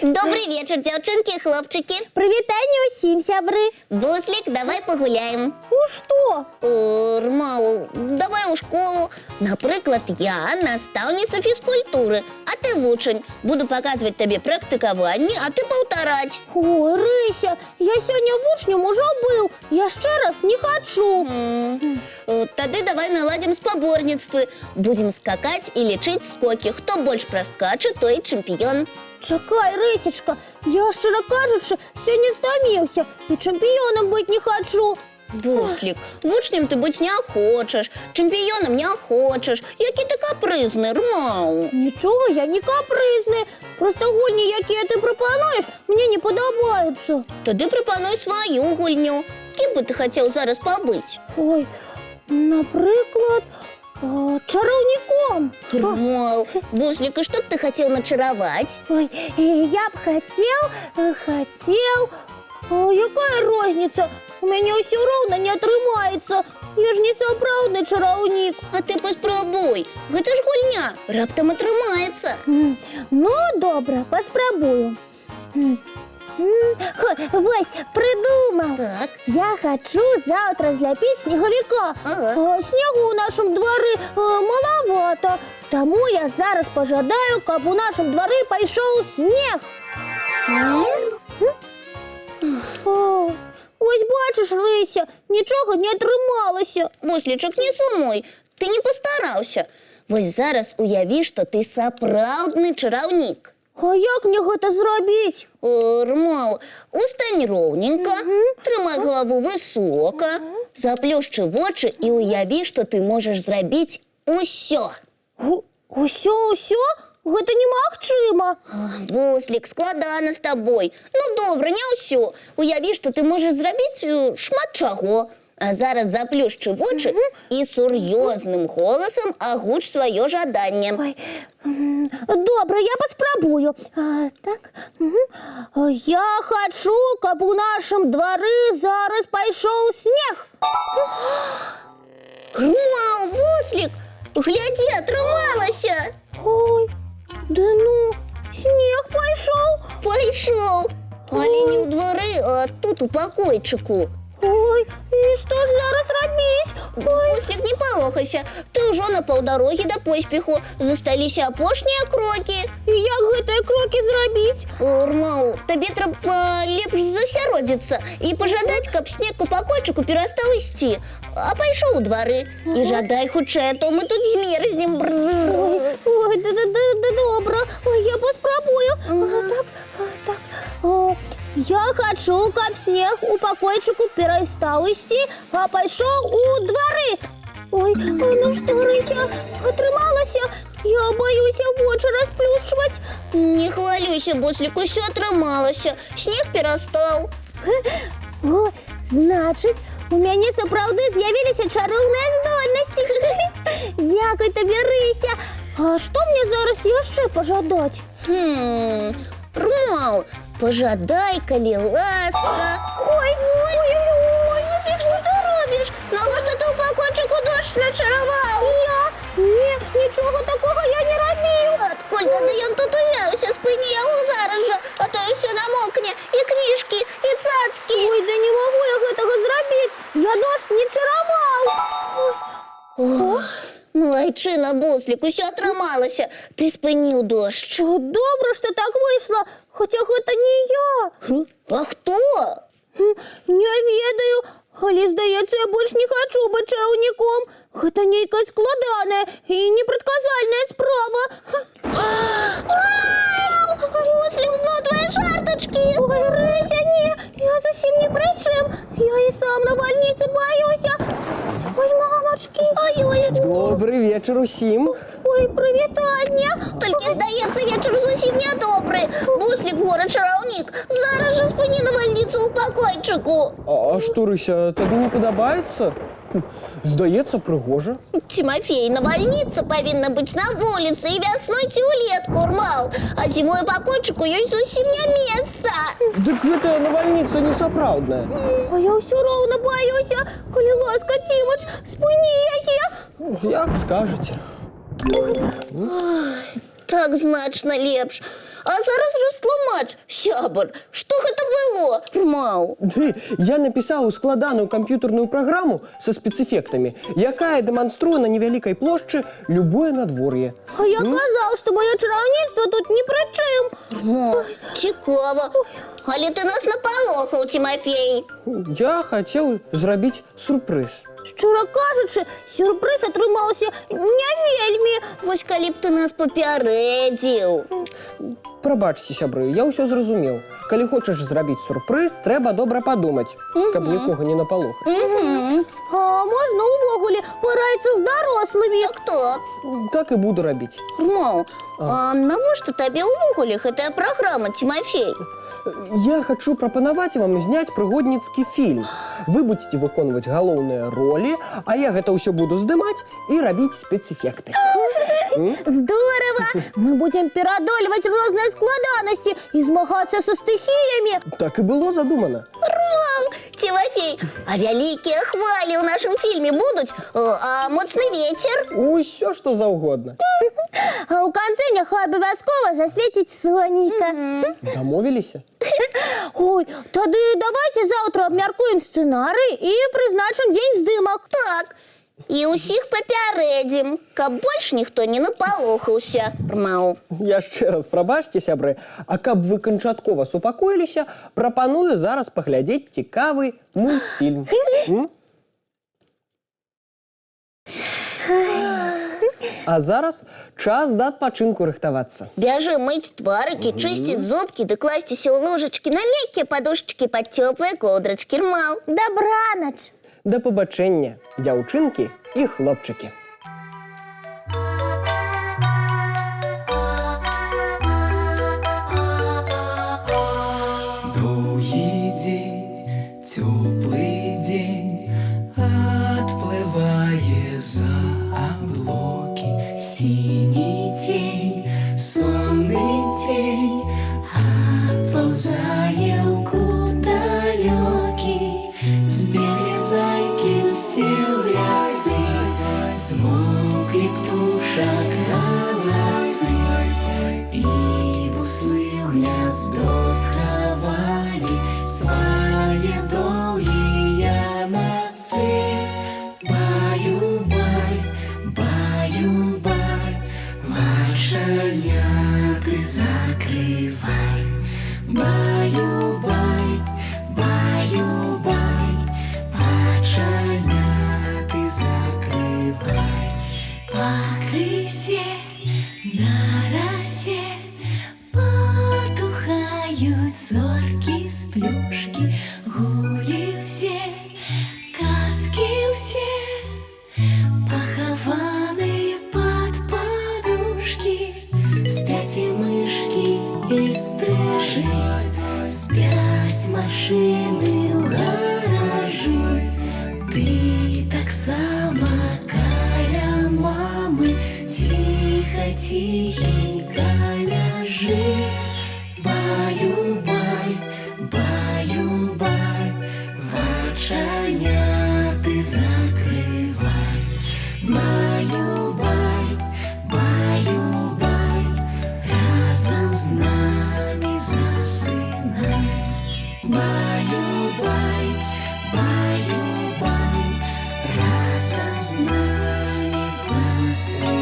Добрый вечер, девчонки и хлопчики. Привітання усім, сябри. Буслик, давай погуляем. У що? Рмау, давай у школу. Наприклад, я наставниця фізкультури, а ти вучень. Буду показувати тобі практикування, а ти повторять. Ой, Рися, я сьогодні вучнем уже був. Я ще раз не хочу. Тоді давай наладим споборництво. Будем скакать и лечить скоки. Хто більше проскаче, той чемпіон. Чекай, Рисечка, я, щиро кажучи, сьогодні стомився і чемпіоном бути не хочу. Буслик, вучнем ти бути не хочеш, чемпіоном не хочеш. Який ти капризний, Рмау. Нічого, я не капризний. Просто гульні, які ти пропонуєш, мені не подобаються. Тоді пропонуй свою гульню. Ким би ти хотів зараз побити? Ой, наприклад, чарівником. Рмау, Буслик, и что б ты хотел начаровать? Ой, я б хотел, какая разница? У меня все равно не отрымается. Я ж не сапраўдны чараўнік. А ты паспрабуй. Гэта ж гульня, раптам атрымаецца. Ну, добра, паспрабую. Вось, придумал. Так. Я хочу завтра зляпіць снеговика. Ага. Снегу у нашем дворы маловато. Тому я зараз пожадаю, каб у нашем дворы пайшоў снег. О, ось бачиш, Рися, нічого не атрымалася. Буслічок, не сумуй, ты не пастараўся. Вось зараз уяві, што ты сапраўдны чараўнік. А як мне гэта зрабіць? Рмау, устань роўненька, трымай галаву высока, заплюшчы вочы і уяві, што ты можаш зрабіць усё. Усё? Гэта немагчыма. Буслік, складана з табой. Ну, добра, не ўсё. Уяві, што ты можаш зрабіць шмат чаго. А зараз заплюшчы вочы і сур'ёзным голасам агуч сваё жаданне. Ой, добра, я паспрабую. Так. Я хочу, каб у нашым двары зараз пайшоў снег. Рмау, Буслік, глядзі, атрымалася. Ой, да ну, снег пайшоў. Пайшоў, але не ў двары, а тут у пакойчыку. Ой, і што ж зараз рабіць? Ой, Буслік, не палохайся, ты ўжо на паўдарогі да поспеху. Засталіся апошнія крокі. і як гэтыя крокі зрабіць? Рмау, табе трэба лепш засяродзіцца і пажадаць, каб снег у пакойчыку перастаў ісці, а пайшоў у двары. І жадай хутчэй, а то мы тут змерзнем. Ой, да добра. Ой, я паспрабую. Так. Я хочу, каб снег у пакойчыку перастаў ісці, а пайшоў у двары. Ой, ну што, Рыся, атрымалася? Я баюся вочы расплюшчваць. Не хвалюйся, Буслік, усё атрымалася. Снег перастаў. О, значыць, у мяне сапраўды з'явіліся чароўныя здольнасці. Дзякуй табе, Рыся. А што мне зараз яшчэ пажадаць? Рмау, пожадай, калі ласка. Ой, Буслік, што ты робіш? Навошта ты ў пакойчыку дождж начараваў? Не, нічога такога я не рабіў. Адкуль тады ён тут узяўся? Спыні яго зараз жа, а то ўсё намокне, і кніжкі, і цацкі. Ой, да не магу я гэтага зрабіць. Я дождж не чараваў. Малайчына, Буслік, усё атрымалася. Ты спыніў дождж. Добра, што так выйшла, хаця гэта не я. А хто? Не ведаю, але, здаецца, я больш не хачу быць чараўніком. Гэта нейкая складаная і непрадказальная справа. Буслік, зноў твае жартачкі. Ой, Рыся, не, я зусім не пры чым. Я і сам навальніцы баюся. Ой, мамачкі. Добрый вечер усім. Ой, прывітанне. Толькі, здаецца, вечар зусім нядобры. Буслік, гора чараўнік, зараз жа спыні навальніцу ў пакойчыку. А што, Рыся, табе не падабаецца? Здається, пригожа. Тимофей, навальніца павінна быць на вуліцы і вясной ці ўлетку, Урмал. А зімой пакойчыку ёсць зусім не месца. Дык гэтая навальніца не сапраўдная. А я ўсё роўна баюся. Калі ласка, Тімач, спыні яе. Як скажаце. Так значна лепш. А зараз растлумач, сябар, што гэта было, Урмал? Ды, я напісаў складаную камп'ютарную праграму са спецэфектамі, якая дэманструе на невялікай плошчы любое надвор'е. А я казаў, што маё чараўніцтва тут ні пры чым. О, цікава. Але ты нас напалохаў, Тимофей. Я хацеў зрабіць сюрпрыз. Шчыра кажучы, сюрпрыз атрымаўся не вельмі. Вось калі б ты нас папярэдзіў. Прабачце, сябры, я ўсё зразумеў. Калі хочаш зрабіць сюрпрыз, трэба добра падумаць, каб нікога не напалохаць. А можна ўвогуле параіцца з дарослымі. Так. Так і буду рабіць. Урмал, а навошта табе ўвогуле гэтая праграма, Тимофей? Я хачу прапанаваць вам зняць прыгодніцкі фільм. Вы будзеце выконваць галоўныя ролі, а я гэта ўсё буду здымаць і рабіць спецэфекты. Здорово! Мы будем перадольваць розныя складанасці і змагацца са стыхіямі. Так і было задумана. Урмал, Тимофей, а вялікія хвалі ў нашым фільме будуць? А моцны вецер? Усё, што заўгодна. А ў канцы няхай абавязкова засвеціць сонейка. Дамовіліся? Ой, тады давайте заўтра абмяркуем сцэнарый і прызначым дзень здымак. Так. І ўсіх папярэдзім, каб больш ніхто не напалохаўся, Урмал. Яшчэ раз прабачце, сябры, а каб вы канчаткова супакоіліся, прапаную зараз паглядзець цікавы мультфільм. А зараз час да адпачынку рыхтавацца. Бяжы мыць тварыкі, чысціць зубкі, ды класціся ў ложачкі на мяккія падушачкі пад цёплыя коўдрачкі, Урмал. Дабранач! Да пабачэння, дзяўчынкі і хлопчыкі. Доўгі дзень, цёплы дзень, адплывае за аблокі. Сіні цень, сонны цень, адпаўзае ў кут далёкі. Збеглі зайкі ўсе ў лясы, змоўклі птушак галасы, і буслы ў гняздо схавалі свае доўгія носы. Баю-бай, баю-бай, вачаняты закрывай. Баю-бай, баю-бай, вачаняты закрывай. Пакрысе, на расе потухаюць зоркі з плюшкі. Гулі ўсе, казкі ўсе, пахаваныя пад падушкі. Спяць і мышкі, і стрыжы, спяць машыны ў гаражы. Ты таксама каля мамы ціха-ціхенька ляжы. Баю-бай, баю-бай, вачаняты закрывай. Баю-бай, баю-бай, разам з намі засынай. Баю-бай, баю-бай, разам з намі засынай.